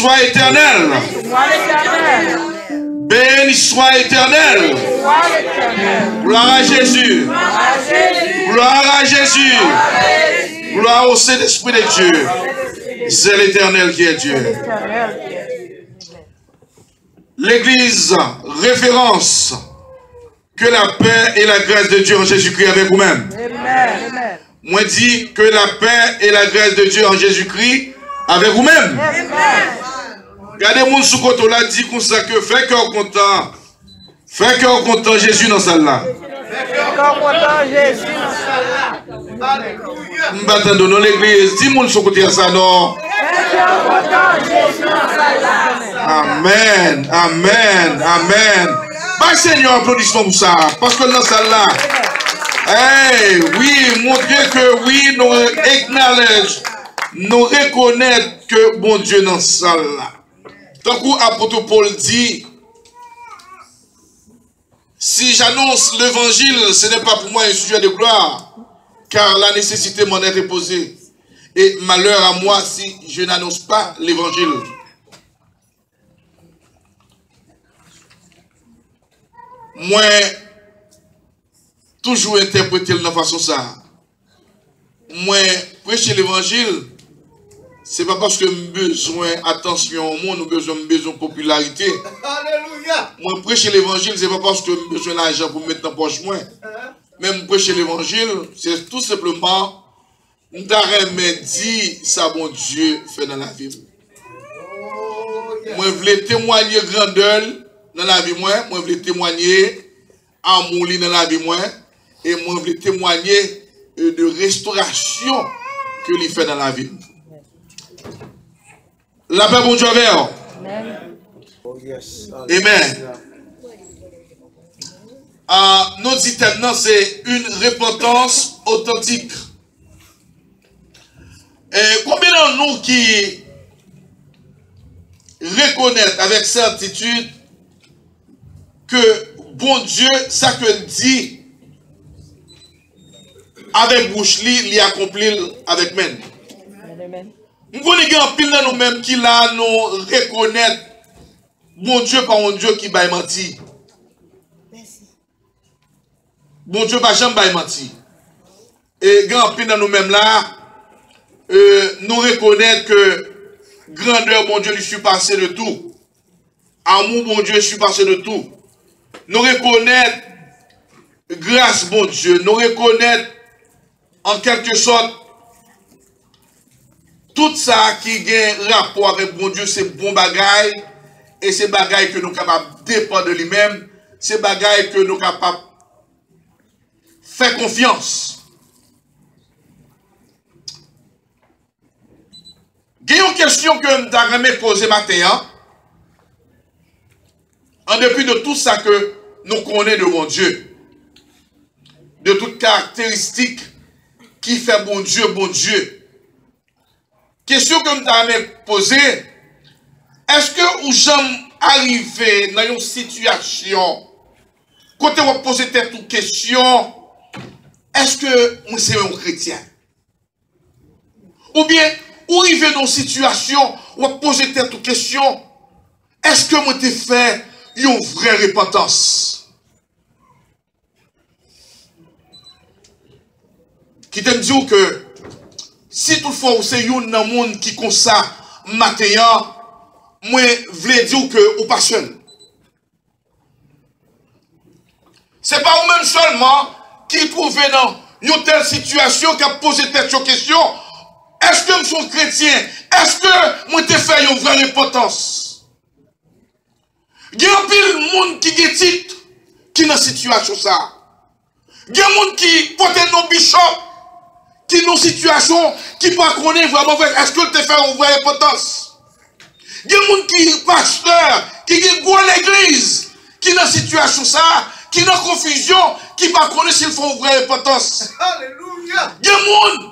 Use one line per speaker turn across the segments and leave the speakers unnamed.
soit éternel. Béni soit éternel. Gloire à Jésus. Gloire à Jésus. Gloire au Saint-Esprit de Dieu. C'est l'Éternel qui est Dieu. L'Église référence que la paix et la grâce de Dieu en Jésus-Christ avec vous-même. Moi dis que la paix et la grâce de Dieu en Jésus-Christ avec vous-même. Regardez mon sous-côté là dit comme ça que fait cœur content. Fait cœur content Jésus dans celle là. Fait cœur content Jésus dans celle là. Alléluia. M'attendons dans l'église, dis mon sous-côté ça non. Fait cœur content Jésus dans celle là. Amen. Amen. Amen. Bah Seigneur applaudissement pour ça parce que dans celle là. Hey, oui, montrer que oui, nous acknowledge, nous reconnaître que bon Dieu dans ça là. Donc, l'apôtre Paul dit, si j'annonce l'évangile, ce n'est pas pour moi un sujet de gloire, car la nécessité m'en est imposée. Et malheur à moi si je n'annonce pas l'évangile. Moi, toujours interpréter de la façon ça. Moi, prêcher l'évangile, c'est pas parce que j'ai besoin d'attention au monde, nous avons besoin de popularité. Alléluia. Moi, prêcher l'évangile, c'est pas parce que j'ai besoin d'argent pour mettre dans la poche. Même prêcher l'évangile, c'est tout simplement, nous avons dit ça, bon Dieu, fait dans la vie. Moi, je voulais témoigner grandeur dans la vie, moi, je voulais témoigner amour dans la vie, moi, et moi, je voulais témoigner de restauration que lui fait dans la vie. La paix, bon Dieu, avec vous. Amen. Notre item, c'est une repentance authentique. Et combien de nous qui reconnaissent avec certitude que bon Dieu, ça que dit avec bouche, il accomplit avec main. Nous connaissons pile de nous-mêmes qui là nous reconnaître bon Dieu par un Dieu qui va mentir. Bon Dieu va jamais mentir. Et grand pile de nous-mêmes là, nous reconnaître que grandeur bon Dieu lui surpassé de tout. Amour bon Dieu surpassé de tout. Nous reconnaître grâce bon Dieu. Nous reconnaître en quelque sorte tout ça qui a rapport avec bon Dieu, c'est bon bagaille. Et c'est bagaille que nous sommes capables de dépendre de lui-même. C'est bagaille que nous sommes capables de faire confiance. Il y a une question que je vais poser matin. En dépit de tout ça que nous connaissons de bon Dieu. De toutes caractéristiques qui fait bon Dieu, bon Dieu. Question que je vais poser, est-ce que vous jamais arrivé dans une situation, quand vous posez cette question, est-ce que vous êtes un chrétien? Ou bien, vous arrivez dans une situation, où vous posez cette question, est-ce que vous avez fait une vraie repentance? Qui te dit que si toutefois vous êtes un monde qui comme ça, matin, moi, je veux dire que vous pas seul. Ce n'est pas vous-même seulement qui trouvez dans une telle situation qui a posé cette question. Est-ce que je suis chrétien? Est-ce que moi te fait une vraie repentance? Il y a un pile de monde qui est titre qui est dans cette situation ça. Il y a un monde qui porte nos bishops qui est dans une situation qui ne connaît pas vraiment est-ce que te fait une vraie repentance? Il y a un monde qui est pasteur, qui est gros l'église, qui est dans cette situation ça, qui est dans confusion, qui ne connaît s'ils font une vraie repentance. Alléluia. Il y a un monde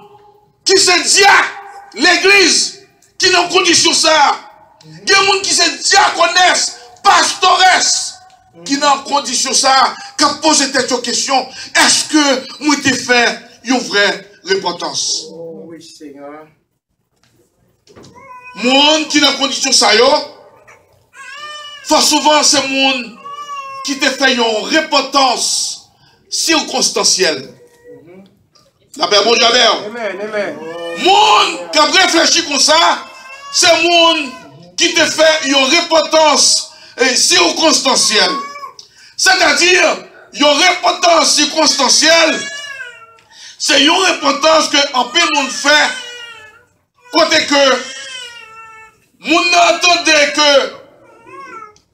qui se diacre l'église, qui est dans condition ça. Il y a un monde qui se diaconesse, pastoresse, qui est dans condition ça, qui a posé cette question. Est-ce que moi t'ai fait une vraie repentance?
Oh, oui, Seigneur.
Monde qui est dans condition ça, yo, faut souvent c'est monde qui te fait une repentance circonstancielle. La paix, bon Dieu.
Amen, amen.
Monde qui a réfléchi comme ça, c'est monde qui te fait une repentance circonstancielle. C'est-à-dire, une repentance circonstancielle, c'est une repentance que en peu monde fait, côté que monde entendait que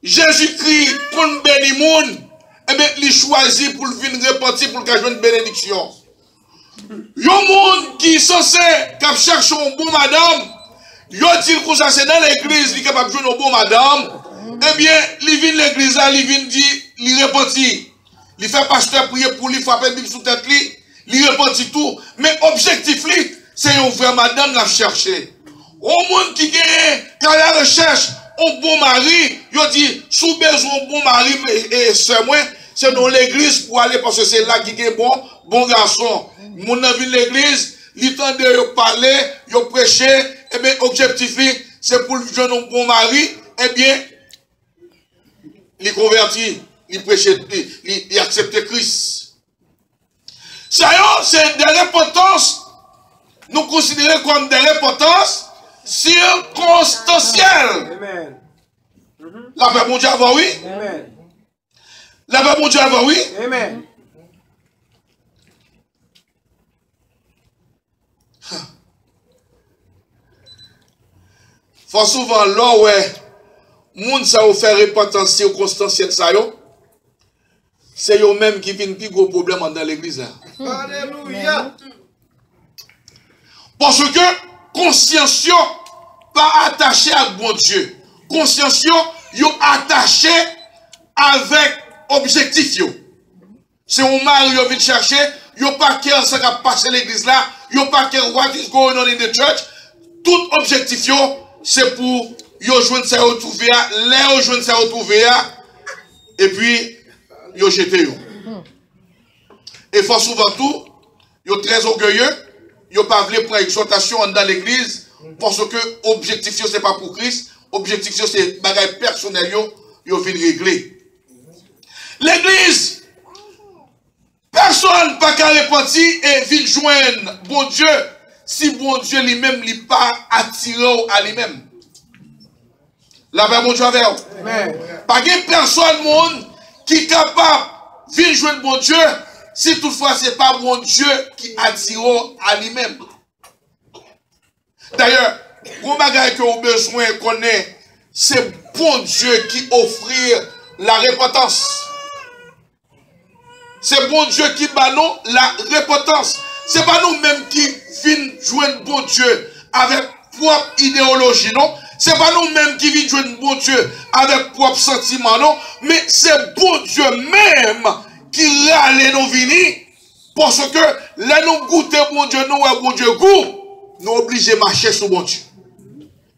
Jésus-Christ pour nous bénir monde, et bien il choisit pour venir repentir pour qu'il ait une bénédiction. Yon monde qui est censé chercher un bon madame, yon dit que ça c'est dans l'église, il est capable de jouer un bon madame, eh bien, il vient l'église là, il vient dire, il repentit. Il fait pasteur prier pour lui, frapper Bible sous tête lui, il repentit tout. Mais objectif lui, c'est une vraie madame la chercher. Au monde qui gagne, quand la recherche un bon mari, il dit, sous besoin un bon mari et c'est moi, c'est dans l'église pour aller parce que c'est là qui est bon garçon. Mon avis de l'église, il tente de parler, de prêcher, et bien, objectif, c'est pour le jeune un bon mari, et bien, il convertit, il prêche, il accepte Christ. Ça y est, c'est des repentances, nous considérons comme des repentances circonstancielles.
Amen.
La paix, mon Dieu, avant, oui.
Amen.
La paix, mon Dieu, avant, oui.
Amen.
Faut souvent là ouais moun ça ou fait repentance circonstancielle ça yo c'est yo même qui vient plus gros problème dans l'église là.
Alléluia.
Parce que conscience yo pas attaché à bon Dieu. Conscience yo attaché avec objectif yo. C'est un mari yo vient chercher, yo pas care ça qui passer l'église là, yo pas care what is going on in the church. Tout objectif yo c'est pour yo joindre ça retrouver là, yo joindre ça retrouver et puis yo jeter yo. Et faut souvent tout, yo très orgueilleux, yo pas voulu prendre exhortation dans l'église parce que objectif yo c'est pas pour Christ, objectif yo c'est bagage personnel yo vient régler. L'église personne pas qu'à repentir et vient joindre bon Dieu si bon Dieu lui-même n'est pas attiré à lui-même. La paix, bon Dieu, avec vous. Pas de personne monde qui est capable de venir joindre bon Dieu si toutefois ce n'est pas bon Dieu qui attire à lui-même. D'ailleurs, le bagage que vous avez besoin de connaître, c'est bon Dieu qui offre la repentance. C'est bon Dieu qui bat nous la repentance. Ce n'est pas nous-mêmes qui venons joindre bon Dieu avec propre idéologie, non. Ce n'est pas nous-mêmes qui venons joindre bon Dieu avec propre sentiment, non. Mais c'est bon Dieu même qui râle nos vies. Parce que là nous goûter bon Dieu, nous et bon Dieu goût, nous obligés de marcher sur bon Dieu.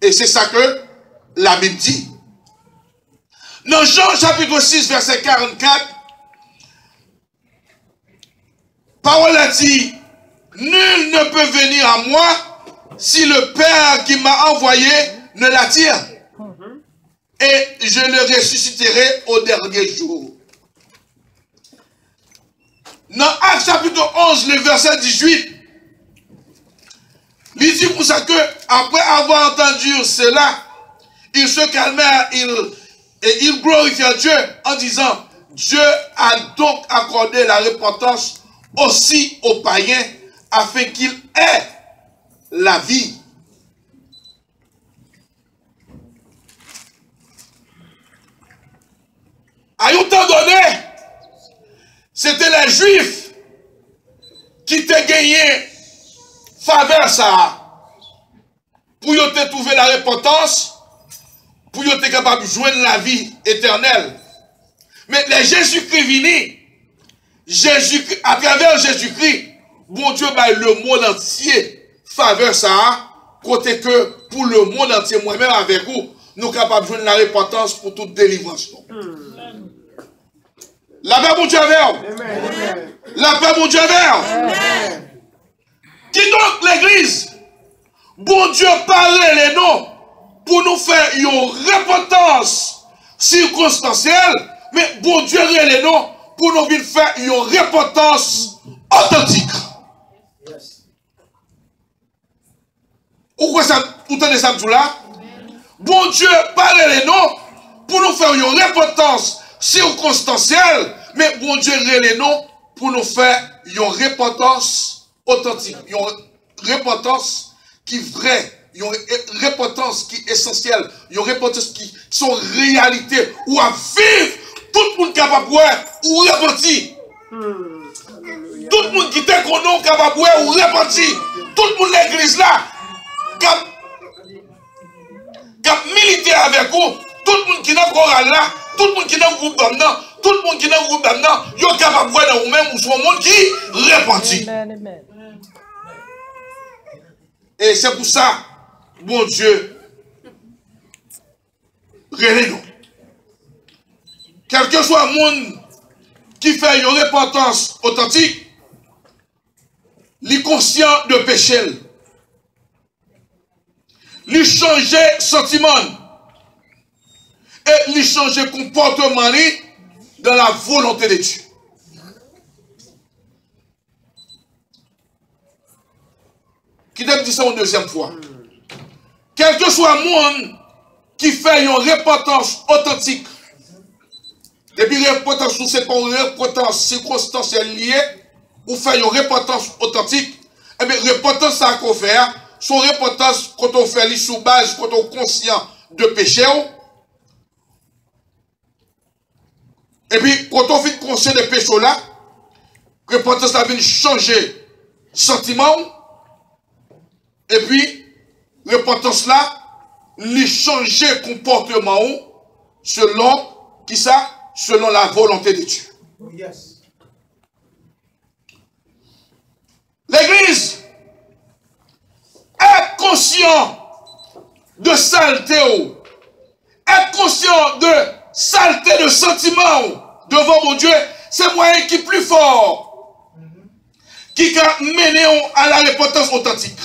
Et c'est ça que la Bible dit. Dans Jean chapitre 6, verset 44, parole a dit, nul ne peut venir à moi si le Père qui m'a envoyé ne l'attire. Et je le ressusciterai au dernier jour. Dans Actes chapitre 11, le verset 18, il dit pour ça que, après avoir entendu cela, il se calma et il glorifia Dieu en disant, Dieu a donc accordé la repentance aussi aux païens afin qu'ils aient la vie. À un temps donné, c'était les Juifs qui t'ont gagné faveur ça. Pour te trouver la repentance, pour être capable de joindre la vie éternelle. Mais les Jésus-Christ vini, à travers Jésus-Christ, bon Dieu bah le monde entier faveur ça, côté que pour le monde entier, moi-même avec vous, nous sommes capables de joindre la repentance pour toute délivrance. La paix mon Dieu avec. La paix mon Dieu avec. Qui donc l'église? Bon Dieu parle les noms pour nous faire une repentance circonstancielle, mais bon Dieu les noms pour nous faire une repentance authentique. Pourquoi ça, vous entendez ça tout là? Bon Dieu parle les noms pour nous faire une repentance circonstancielle, mais bon Dieu les noms pour nous faire une repentance authentique, une repentance qui est vraie, une repentance qui est essentielle, une repentance qui sont réalité, ou à vivre, tout le monde capable de voir ou repentir. Tout le monde qui était connu capable de voir ou repentir. Tout le monde l'église là, cap militaire avec vous, tout le monde qui est dans le choral là, tout le monde qui est dans le groupe d'amnan, tout le monde qui est dans le groupe d'amnan, il est capable de voir dans vous-même ou soit un monde qui repentit. Et c'est pour ça, bon Dieu, relève-nous. Quel que soit le monde qui fait une repentance authentique, il est conscient de péché. Il change sentiment. Et il change comportement dans la volonté de Dieu. Qui t'a dit ça une deuxième fois. Quel que soit le monde qui fait une repentance authentique, depuis repentance, c'est pas une repentance circonstancielle liée, ou fait une repentance authentique, et bien repentance ça qu'on fait, son repentance quand on fait sous base, quand on est conscient de péché, et puis quand on fait conscient de péché là, repentance ça vient changer sentiment. Et puis, repentance là, lui changer comportement selon qui ça? Selon la volonté de Dieu. Yes. L'église est conscient de saleté, est conscient de saleté de sentiments devant mon Dieu, c'est moyen qui est plus fort, qui a mené à la repentance authentique.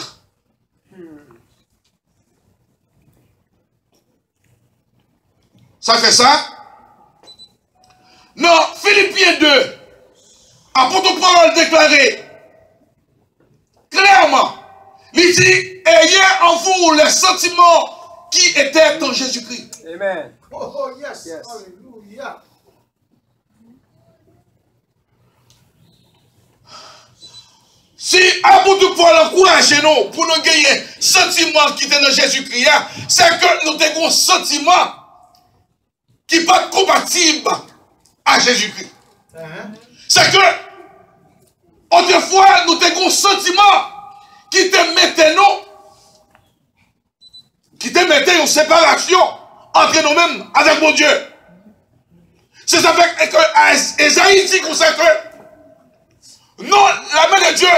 Ça fait ça? Non, Philippiens 2, apôtre Paul déclaré clairement, il dit, ayez en vous les sentiments qui étaient en Jésus-Christ.
Amen. Oh, yes. Yes. Alléluia.
Si apôtre Paul encourage nous pour nous gagner sentiments qui étaient dans Jésus-Christ, c'est que nous avons un sentiment qui n'est pas compatible à Jésus-Christ. C'est que, autrefois, nous avons un sentiment qui te mettait en séparation entre nous-mêmes avec mon Dieu. C'est ça fait que Esaïe dit comme ça que non, la main de Dieu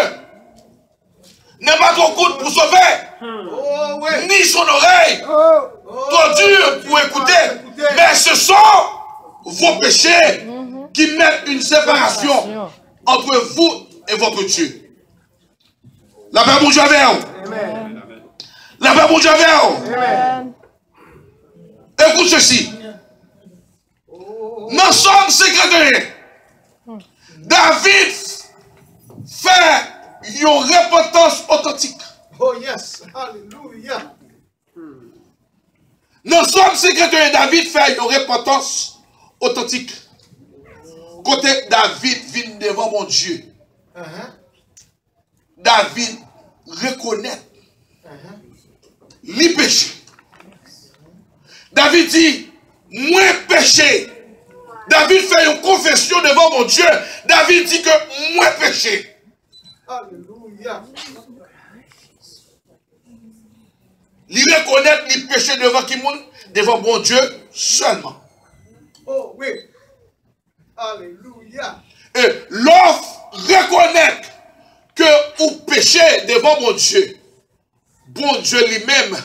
n'est pas trop courte pour sauver, ni son oreille trop dure pour écouter, mais ce sont vos péchés qui mettent une séparation entre vous et votre Dieu. La paix pour Dieu avec vous. La paix pour Dieu avec vous. Écoute ceci. Dans Somme 51, David fait une repentance authentique.
Oh yes, alléluia.
Dans Somme 51, David fait une repentance authentique. côté David vient devant mon Dieu. David reconnaît les péchés. David dit, moi péché. David fait une confession devant mon Dieu. David dit que moi péché.
Alléluia.
Il reconnaît les péchés devant qui monde? Devant mon Dieu seulement.
Oh oui. Alléluia.
Et l'offre reconnaît que vous péchez devant mon Dieu. Bon Dieu lui-même,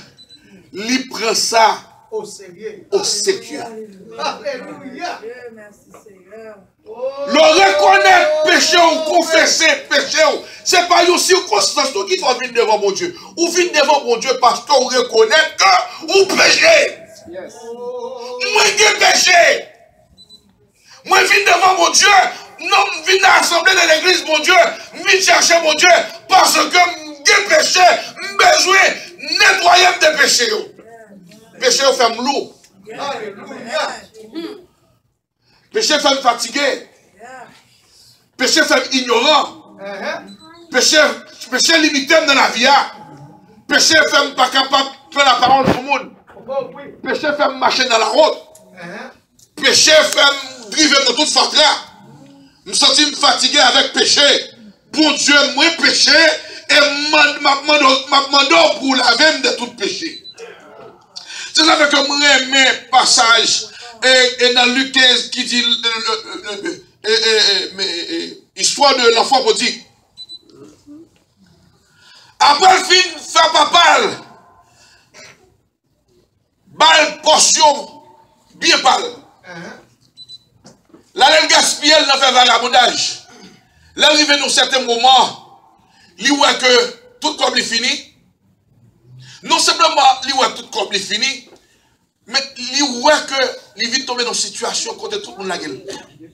lui prend ça
Au sérieux.
au sérieux.
Alléluia.
Le reconnaître péché ou confesser péché, ce n'est pas une circonstance qui faut venir devant mon Dieu. Ou venir devant mon Dieu parce que vous reconnaissez que vous péchez.
Yes.
Moi qui péché. Moi je viens devant mon Dieu. Non, je viens à l'assemblée de l'église, mon Dieu. Je viens chercher mon Dieu parce que j'ai péché. J'ai besoin de nettoyer des péchés. Péché fait me lourd.
Alléluia.
Péché fait me fatigué. Péché fait me ignorant. Péché limité dans la vie. Péché fait me pas capable de faire la parole pour le monde.
Oh oui.
Péché fait me marcher dans la route. Péché fait me driver dans toute fatra. Je me sens fatigué avec péché. Bon Dieu, moi péché et m'a demandé pour laver de tout péché. C'est ça que moi aime passage et dans Luc 15 qui dit histoire de l'enfant prodigue. Après le film, fait papal. Balle portion bien pâle. La laine gaspillée, elle n'a fait vagabondage. Là, arrivé dans certains moments, il voit que tout comme est fini. Non simplement, il voit tout comme est fini, mais il voit que il vient tomber dans une situation quand tout le monde la gueule. Je ne vais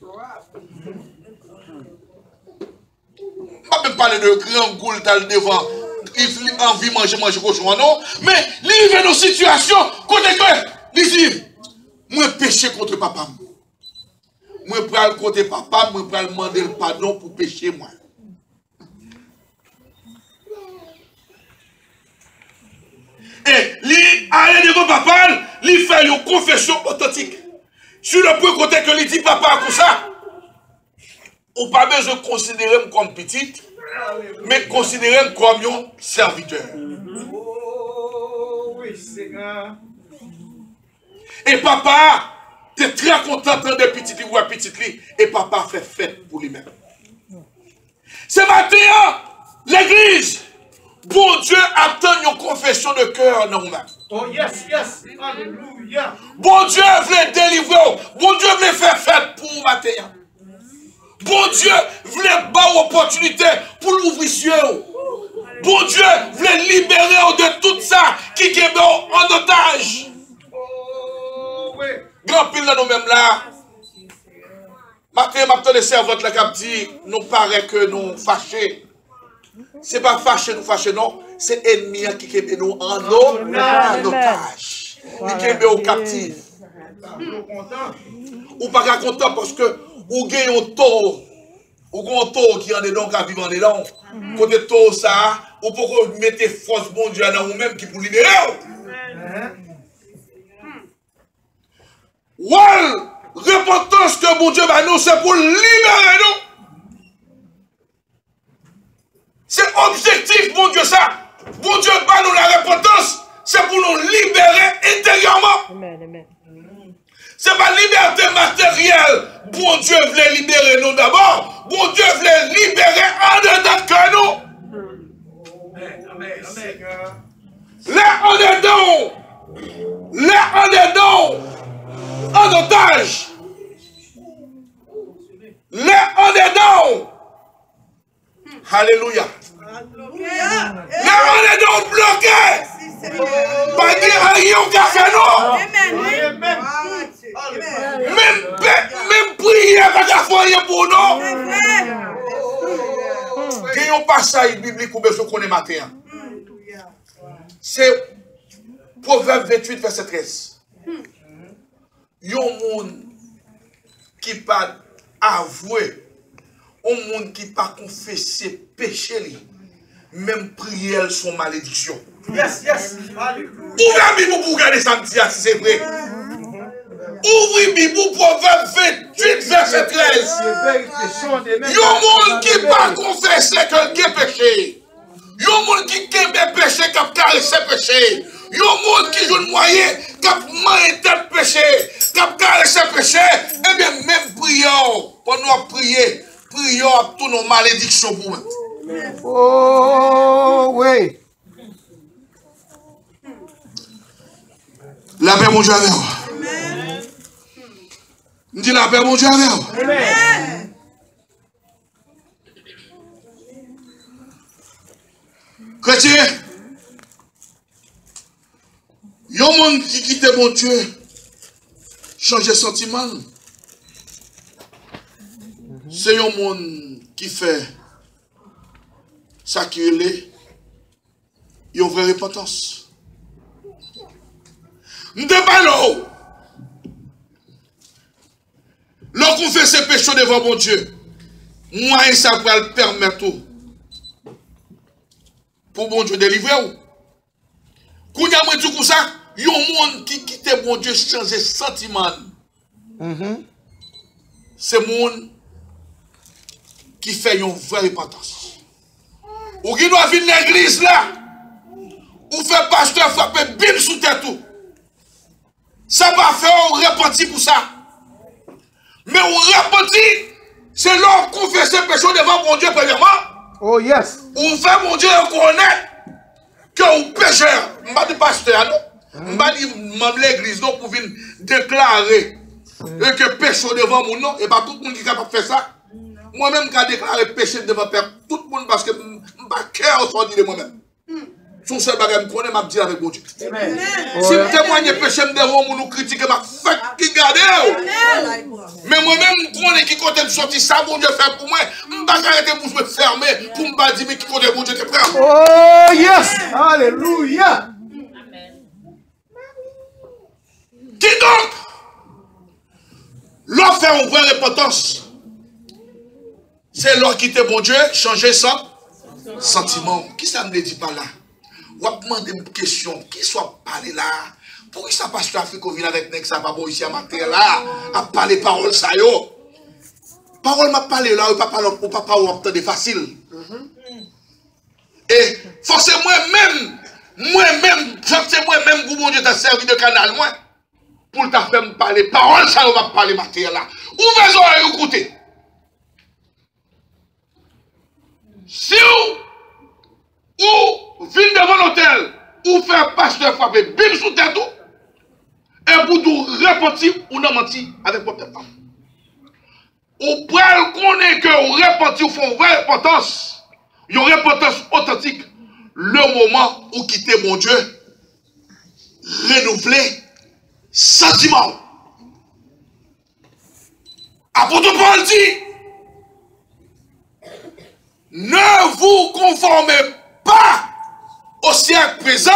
pas parler de grand goule dans le devant. Il a envie de manger cochon, non. Mais il vient dans une situation quand il dit, moi péché contre papa. Moi pral côté papa, moi pral demander le pardon pour pécher moi. Et lui aller devant papa, lui fait une confession authentique. Sur le point côté que lui dit papa comme ça, ou pas besoin de considérer comme petite, mais considérer comme un serviteur.
Oh oui, Seigneur.
Et papa, tu es très content de petit livre ou à petit lit. Et papa fait fête pour lui-même. Ce matin, l'église, bon Dieu attend une confession de cœur dans nous-mêmes.
Oh yes, yes. Alléluia.
Bon Dieu voulait délivrer. Bon Dieu voulait faire fête pour vous matin. Bon Dieu voulait avoir opportunité pour l'ouvrir cieux. Bon Dieu voulait libérer de tout ça qui est en otage.
Oh oui.
Grand pile là nous-mêmes là. Matin, maintenant les servantes là qui dit, nous paraît que nous fâchés. C'est pas fâché, nous fâchés, non. C'est ennemi qui est nous en otage. Qui est au captif. Ou pas content parce que ou gagne un taureau. Ou un taureau qui en est donc à vivre en dedans. Côté taureau ça, ou pourquoi mettre force bon Dieu dans vous-même qui pour libérer. Wall, repentance que bon Dieu va nous, c'est pour libérer nous. C'est objectif, bon Dieu, ça. Bon Dieu va nous la repentance, c'est pour nous libérer intérieurement.
Amen, amen.
C'est pas liberté matérielle. Bon Dieu voulait libérer nous d'abord. Bon Dieu voulait libérer en dedans que nous.
Amen. Seigneur.
Là en dedans. Là en dedans. En otage. Là en dedans. Alléluia. Là on est donc bloqué. Pas dire rien au café non. Même prière pas qu'à faire pour nous. Il y a un passage biblique où besoin qu'on est matin. C'est Proverbe 28 verset 13. Il y a un monde qui parle avouer au monde qui pas confessé péché, même prière son malédiction.
Yes, yes.
Ouvrez la Bible pour regarder samedi si c'est vrai. Ouvrez la Bible pour Proverbe 28, verset 13. Yon monde qui pas confessé que le péché. Yon monde qui aime péché, qui a caressé péché. Yon monde qui joue le moyen, qui a mangé tel péché, qui a caressé péché. Eh bien, même prions, pendant nous prier, prions à toutes nos malédictions pour nous.
Oh, oui.
La paix, mon Dieu, avec vous. Je dis la paix, mon Dieu, avec vous.
Amen.
Chrétien, il y a un monde qui quitte mon Dieu, changer sentiment. C'est un monde qui fait ça qui est il y a une vraie repentance. Nous ne pas là. Lorsqu'on fait ses péchés devant mon Dieu, moi, ça va le permettre pour mon Dieu délivrer. Quand il y a tout ça, il y a un monde qui quitte mon Dieu, changer sentiment. C'est le monde qui fait une vraie repentance. Ou qui doit venir à l'église là, ou fait pasteur frapper bim sous tête tout. Ça va faire un repenti pour ça. Mais on repenti, c'est l'homme qu'on fait ses péchés devant mon Dieu premièrement.
Oh yes.
On fait mon Dieu reconnaître que on pécheur. Je ne dis pas pasteur, non. Je ne dis pas l'église non pour venir déclarer que péché devant mon nom. Et pas tout le monde qui est capable de faire ça. Moi-même, quand je déclare péché devant tout le monde parce que je ne suis pas cœur sorti de moi-même. Son seul bagage me connaît, m'a dit avec mon Dieu. Si je témoigne péché devant mon nous critiquer, m'a fait qui garde. Mais moi-même, je connais qui compte me sortir ça, mon Dieu fait pour moi. Je ne vais pas arrêter pour me fermer, pour me dire qui compte mon Dieu te prend.
Oh yes. Alléluia.
Qui donc? L'on fait une vraie repentance. C'est l'on quitter mon Dieu, changer son sentiment. Qui ça me dit pas là? Ou à demander une question, qui soit parlé là? Pourquoi ça passe l'Afrique au vient avec Nek ça va bon ici à matin là, à parler parole ça yo? Parole m'a parlé là, ou pas parler ou pas parler facile. Et forcément moi-même, pour mon Dieu t'a servi de canal moi, pour t'a fait me parler parole ça yo va parler matin là. Ouvrez les oreilles, écoutez. Si ou venez devant l'hôtel, ou faire pasteur frapper, bim sous tête tout, et pour tout repentir ou non mentir avec votre femme. Ou pral connaît que ou repentir ou font vraie repentance, une repentance authentique, le moment où quitter mon Dieu, renouveler sentiment. Apôtre Paul dit, ne vous conformez pas au siècle présent,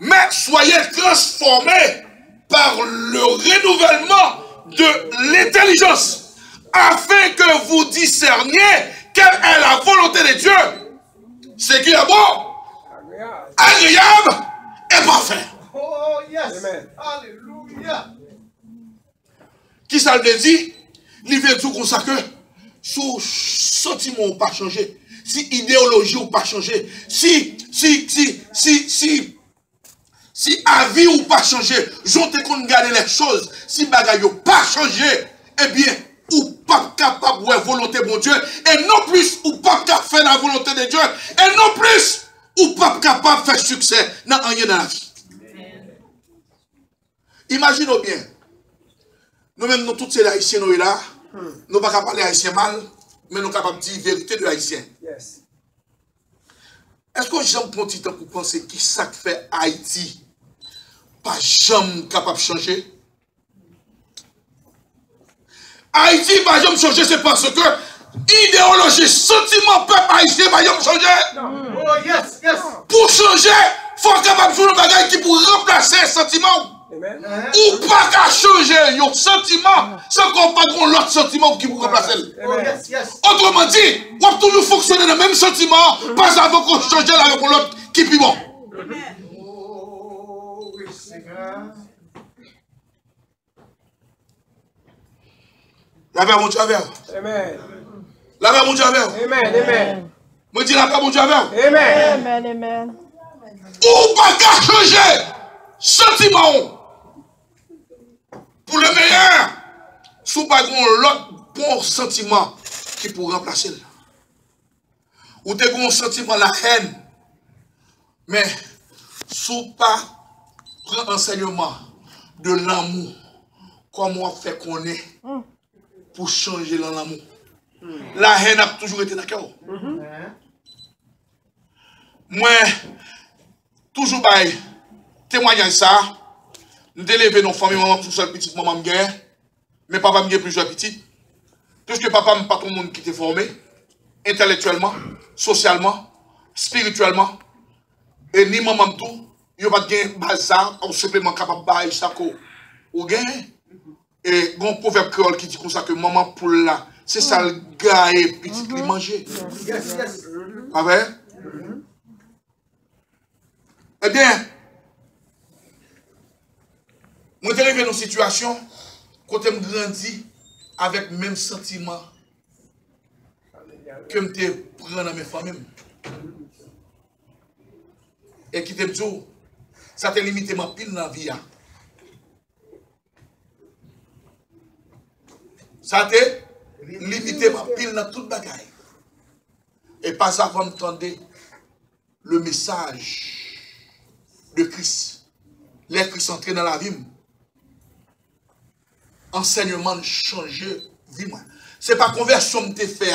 mais soyez transformés par le renouvellement de l'intelligence, afin que vous discerniez quelle est la volonté de Dieu, ce qui est bon, agréable et parfait.
Oh yes. Amen. Alléluia.
Qui ça le dit? Il veut tout comme ça que sous sentiment ou pas changer, si idéologie ou pas changer, si avis ou pas changer, j'ont qu'on garder les choses, si bagaille ou pas changer, eh bien, ou pas capable de volonté de mon Dieu, et non plus, ou pas capable de faire la volonté de Dieu, et non plus, ou pas capable de faire succès dans rien dans la vie. Imaginez bien, nous-mêmes, nous tous ces haïtiens, nous là, nous ne pouvons pas parler haïtien mal, mais nous sommes capables de dire la vérité de haïtien.
Yes.
Est-ce que j'aime prendre petit temps pour penser qui ça fait Haïti pas jamais capable de changer? Haïti pas jamais changer, c'est parce que idéologie, sentiment, peuple haïtien pas jamais changer.
Oh yes, yes.
Pour changer, il faut être capable de faire un bagage qui pour remplacer le sentiment. Ou pas qu'à changer un sentiment sans qu'on pas l'autre sentiment qui vous remplace.
Oh, yes, yes.
Autrement dit, on va toujours fonctionner dans le même sentiment, pas avant qu'on change avec l'autre qui est plus bon.
Oh, oui, Seigneur.
La paix, mon Dieu, avec.
Amen.
La paix, mon Dieu, avec.
Amen. Amen.
Moi, dis la paix, mon Dieu, avec.
Amen.
Amen, amen.
Ou pas qu'à changer sentiment pour le meilleur, sous pas l'autre bon sentiment qui pourrait remplacer. Ou t'es un sentiment la haine, mais sous pas prendre enseignement de l'amour, comment on fait qu'on est pour changer l'amour. La haine a toujours été d'accord. Moi, toujours bail témoignage ça, nous élever nos familles, maman tout seul petite maman m'gain, mais papa m'gain plusieurs petites. Puisque papa m'a pas tout le monde qui était formé intellectuellement, socialement, spirituellement et ni maman tout, yo pas gain base ça, on simplement capable bail ça ko ou gain et bon proverbe créole qui dit comme ça que maman poule là, c'est ça le gars et petit qui manger.
Yes, yes.
Ah ouais? Eh bien, moi, je suis arrivé dans une situation où je grandi avec le même sentiment que je prends dans mes familles. Et qui te dit, ça t'a limité ma pile dans la vie. Ça t'a limité ma pile dans toute bagaille. Et pas ça avant d'entendre le message de Christ. Les Christ entrés dans la vie. Enseignement changer vie. Ce n'est pas conversion que tu fais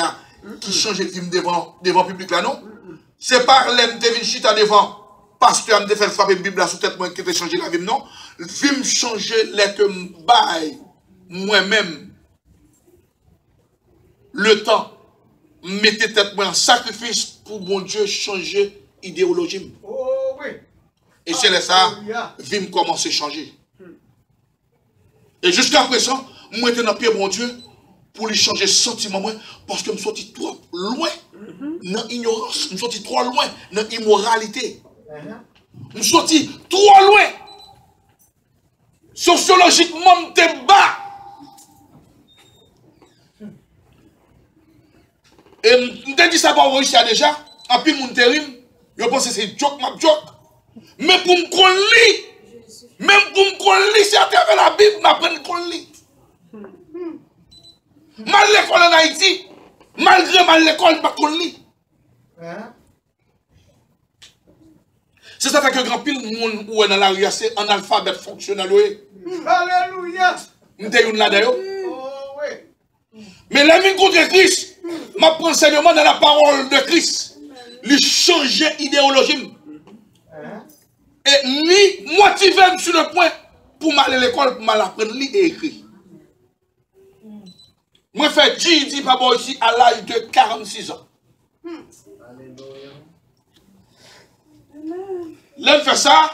qui change la vie devant le public là, non? Ce n'est pas l'aime de venir chita devant pasteur me faire frapper la Bible sous tête moi qui te changer la vie, non? Vie me changer les que me baille moi-même le temps. Mettez tête moi en sacrifice pour mon Dieu changer idéologie.
Oh, oui.
Et c'est ça, vie me commence à changer. Et jusqu'à présent, moi j'étais dans le pied mon Dieu pour lui changer sentiment moi parce que je me sorti trop loin dans l'ignorance, je me sorti trop loin dans l'immoralité. Je me sorti trop loin. Sociologiquement, je suis bas. Et je te dis ça pour réussir déjà. En plus, mon terrible, je pense que c'est joke, ma joke. Mais pour me connaître, même pour me connaître, c'est à travers la Bible, je m'apprends à connaître. Mal l'école en Haïti, malgré mal l'école, je ne connaître. C'est ça fait que grand pile monde ou dans la rue, c'est un alphabet fonctionnel.
Alléluia.
Nous sommes là d'ailleurs.
Oh, oui.
Mais la vie contre Christ, ma enseignement dans la parole de Christ, lui changer idéologie. Et ni motiver sur le point pour m'aller à l'école, pour m'apprendre à lire et écrire. Moi, je fais G.D. Papa ici à l'âge de 46 ans. Là, je fais ça,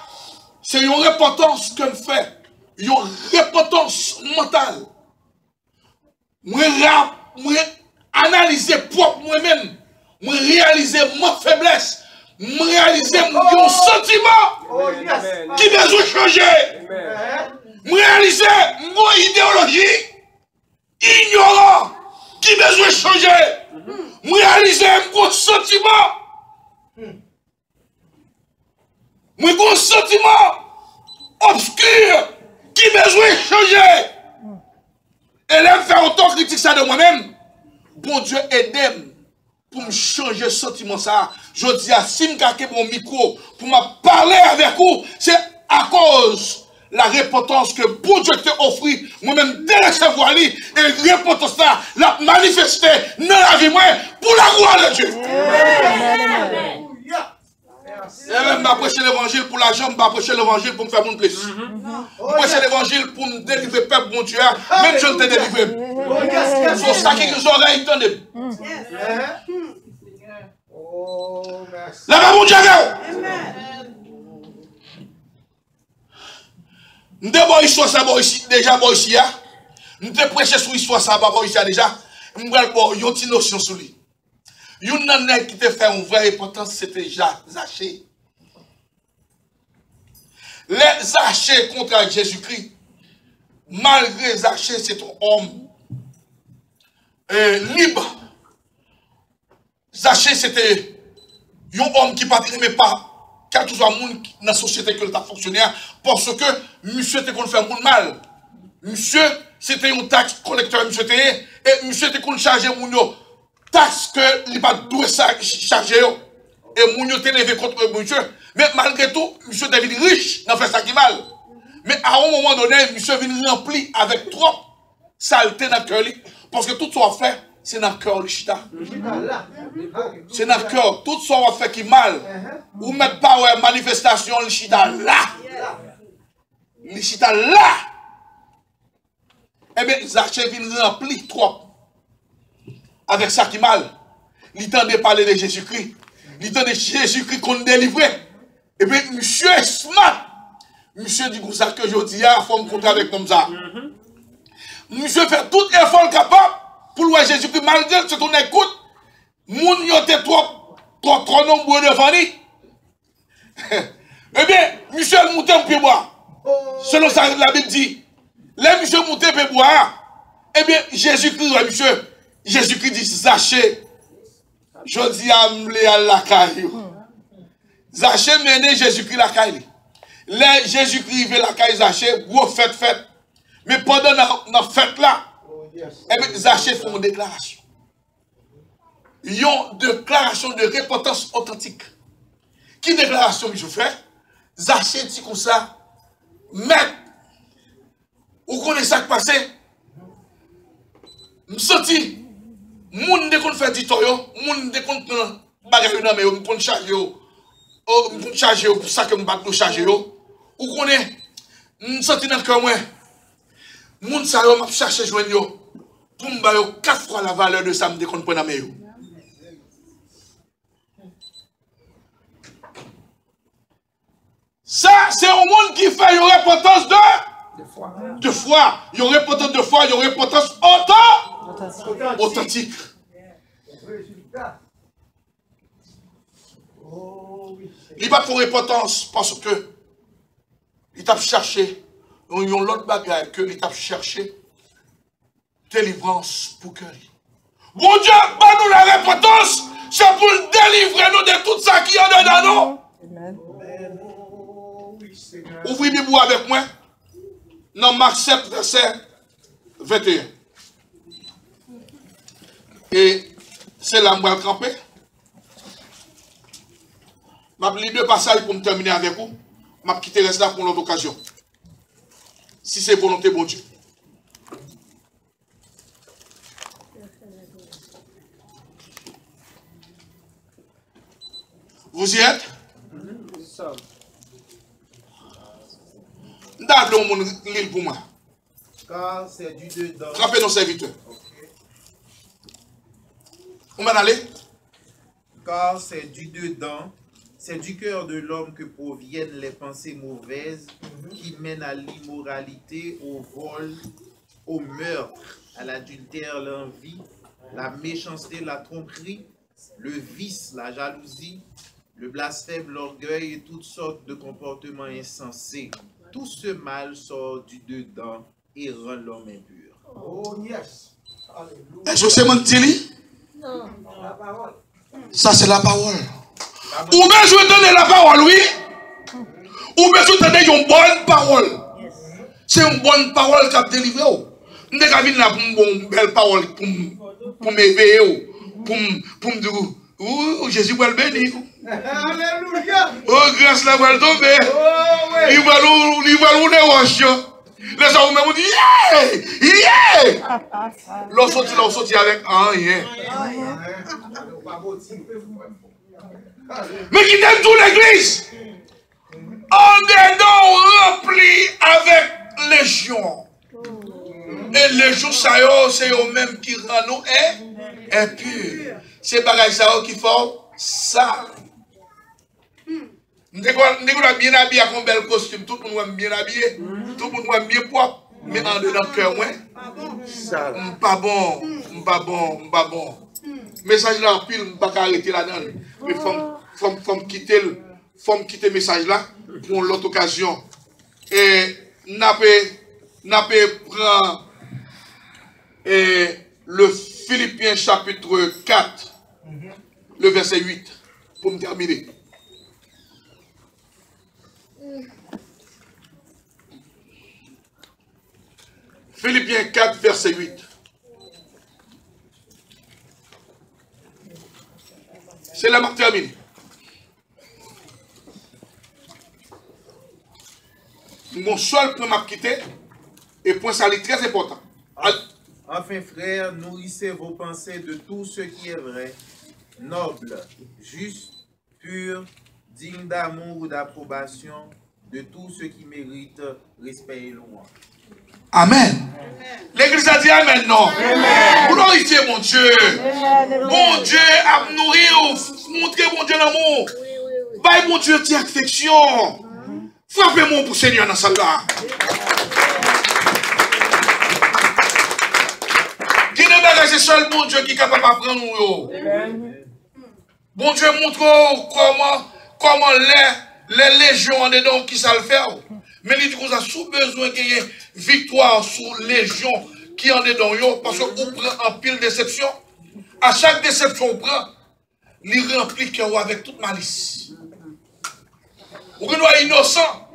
c'est une repentance que je fais. Une repentance mentale. Moi, analyser propre moi-même. Moi, réaliser ma faiblesse. Moi, réaliser mon sentiment qui besoin de changer. Moi, réaliser mon idéologie ignorant qui besoin de changer. Moi, réaliser mon sentiment. Mon sentiment obscur qui besoin de changer. Et là, faire autant critique ça de moi-même. Bon Dieu, aide-moi pour me changer ce sentiment ça. Je dis à Sim Kake mon micro pour me parler avec vous. C'est à cause de la repentance que bon Dieu t'a offert. Moi-même, dès la recevoir et repentance ça, la manifester dans la vie moi pour la gloire de Dieu. Et même, je prêcher l'évangile pour l'argent, je prêcher l'évangile pour me faire mon plaisir. Je prêcher l'évangile pour me délivrer, peuple, mon Dieu. Même je te délivre. C'est ça qui nous oreilles tendent. La main, mon Dieu. Nous avons histoire ça déjà bon ici. Nous avons prêché sur l'histoire ça ici déjà. Nous avons une petite notion sur lui. Une nana qui te fait une vraie importance, c'était Zachée. Les Zachée contre Jésus-Christ, malgré Zachée, c'est un homme libre. Zachée, c'était un homme qui ne aimait pas quel que soit le monde dans la société que le fonctionnaire, parce que monsieur était qu'on fait un monde mal. Monsieur, c'était un taxe collecteur, monsieur était, et monsieur était qu'on chargeait mon taxe que il pas doué ça charger et mon était levé contre monsieur. Mais malgré tout, monsieur devient riche dans faire ça qui mal. Mais à un moment donné, monsieur vient rempli avec trop saleté dans le cœur, parce que tout ce qu'on fait, c'est dans le cœur le chita. C'est dans le cœur. Tout ce qu'on fait qui mal. Ou mettre pas ouais, manifestation le chita là. Le chita là. Eh bien, Zachée vient rempli trop. Avec ça qui mal. Il tendait parler de Jésus-Christ. Il tendait Jésus-Christ qu'on délivrait. Et bien, monsieur est smart. Monsieur dit comme ça que je dis, il faut me compter avec comme ça. Monsieur fait tout effort capable pour louer Jésus-Christ. Malgré que ton écoute, moun yote trop nombreux devant lui. Eh bien, monsieur a monté en pied bois. Selon ça, la Bible dit. Les monsieur monté en pied bois. Eh bien, Jésus-Christ, monsieur. Jésus-Christ dit, Zachée, je dis à m'le à la caille. Zachée mené Jésus-Christ la caille. Les Jésus-Christ veut la caille Zachée, gros fête. Mais pendant la fête là, eh bien, Zachée fait une déclaration. Une déclaration de repentance authentique. Qui déclaration je fais? Zachée dit comme ça, maître, vous connaissez ça qui passe? Je senti. Moun de kon fait du toyo, moun de kon bagay nan mais on kon charger yo. Oh, on charger yo pour ça que m'bat nous charger yo. Ou connaît senti dans cœur moi. Moun sa yo m'a chercher joindre yo pour m'ba yo 4 fois la valeur de ça me de kon prend nan yo. Ça c'est un monde qui fait une repentance de foi. Il y a repentance de foi, il y a repentance authentique. Il va pour repentance parce que il t'a cherché, il y a l'autre bagaille que il t'a cherché délivrance pour que. Bon Dieu, bah nous la repentance, c'est pour délivrer nous de tout ça qui y a dedans nous. Ouvrez Bible avec moi. Dans Marc 7, verset 21. Et c'est là que je vais camper. Je vais lire 2 passages pour me terminer avec vous. Je vais quitter là pour l'autre occasion. Si c'est volonté, bon Dieu. Vous y êtes? D'abord, mon livre pour moi.
Car c'est du dedans.
Frappez nos serviteurs. On va aller.
Car c'est du dedans, c'est du cœur de l'homme que proviennent les pensées mauvaises qui mènent à l'immoralité, au vol, au meurtre, à l'adultère, l'envie, la méchanceté, la tromperie, le vice, la jalousie, le blasphème, l'orgueil et toutes sortes de comportements insensés. Tout ce mal sort du dedans et rend l'homme impur.
Oh yes.
Est-ce que c'est mon dit?
Non. La parole.
Ça c'est la parole. Ou bien je donne la parole, oui. Ou bien je donne une bonne parole. C'est une bonne parole qui a délivré. Je ne vais pas une belle parole pour m'éveiller, pour me dire, oh Jésus va le bénir.
Alléluia.
Oh grâce la va le tomber.
Oh oui.
Il va le rocher. Les gens me disent, yeah! L'on sortit avec un rien. Mais qui t'aime toute l'église? On est donc rempli avec légion. Et légion, c'est eux-mêmes qui rendent nous impurs. C'est bagaille ça qui font ça. Nous sommes bien habillés avec un bel costume, tout le monde est bien habillé. Tout le monde voit mieux propre. Mais en dedans le cœur, ouais. Pas bon. Message là, en pile, je ne peux pas arrêter là-dedans. Mais faut quitter le message là pour l'autre occasion. Et n'a prend le Philippiens chapitre 4, le verset 8, pour me terminer. Philippiens 4, verset 8. C'est là que je termine. Mon seul point m'a quitté, et point ça est très important.
Enfin, frères, nourrissez vos pensées de tout ce qui est vrai, noble, juste, pur, digne d'amour ou d'approbation, de tout ce qui mérite respect et louange.
Amen. L'église a dit Amen, non? Glorifiez mon Dieu. Bon Dieu a nourri, montrez mon Dieu l'amour. Baille mon Dieu, tes affection. Frappez-moi pour Seigneur dans celle-là. Qui ne bagage, c'est seul bon Dieu qui est capable d'apprendre nous. Bon Dieu montre comment les légions en dedans qui savent le faire. Mais il dit qu'on a sous besoin qu'il y ait victoire sous légion qui en dedans yo parce qu'on prend en pile déception. À chaque déception on prend, il remplit cœur avec toute malice. Ou qu'on soit innocent.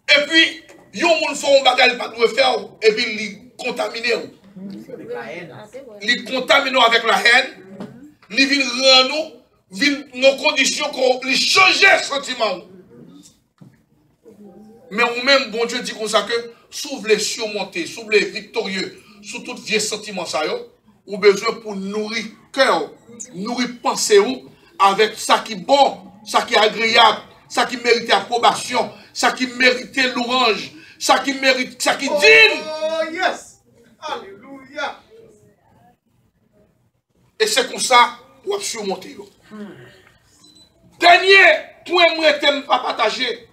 Et puis, yon moun font un bagage pas de faire et puis il contamine. Il contamine avec la haine. Il vient rendre nous nos conditions qu'on change sentiment. Mais nous-mêmes, bon Dieu dit comme ça que, sous les surmonter, sous les victorieux, sous tout vieux sentiment, ça ou besoin pour nourrir cœur, nourrir pensée avec ça qui est bon, ça qui est agréable, ça qui mérite approbation, ça qui mérite louange, ça qui mérite, ça qui digne.
Oh yes! Alléluia!
Et c'est comme ça qu'on va surmonter. Dernier point que je ne pas partager.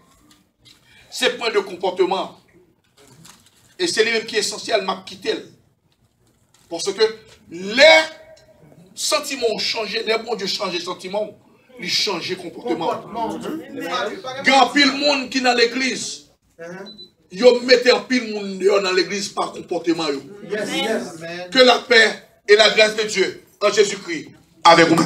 C'est point de comportement. Et c'est lui-même qui est essentiel, m'a quitté. Parce que les sentiments ont changé, les bons Dieu changent les sentiments, ils changent le comportement. Grand pile monde qui est dans l'église, ils mettent un pile monde dans l'église par comportement. Que la paix et la grâce de Dieu en Jésus-Christ avec vous.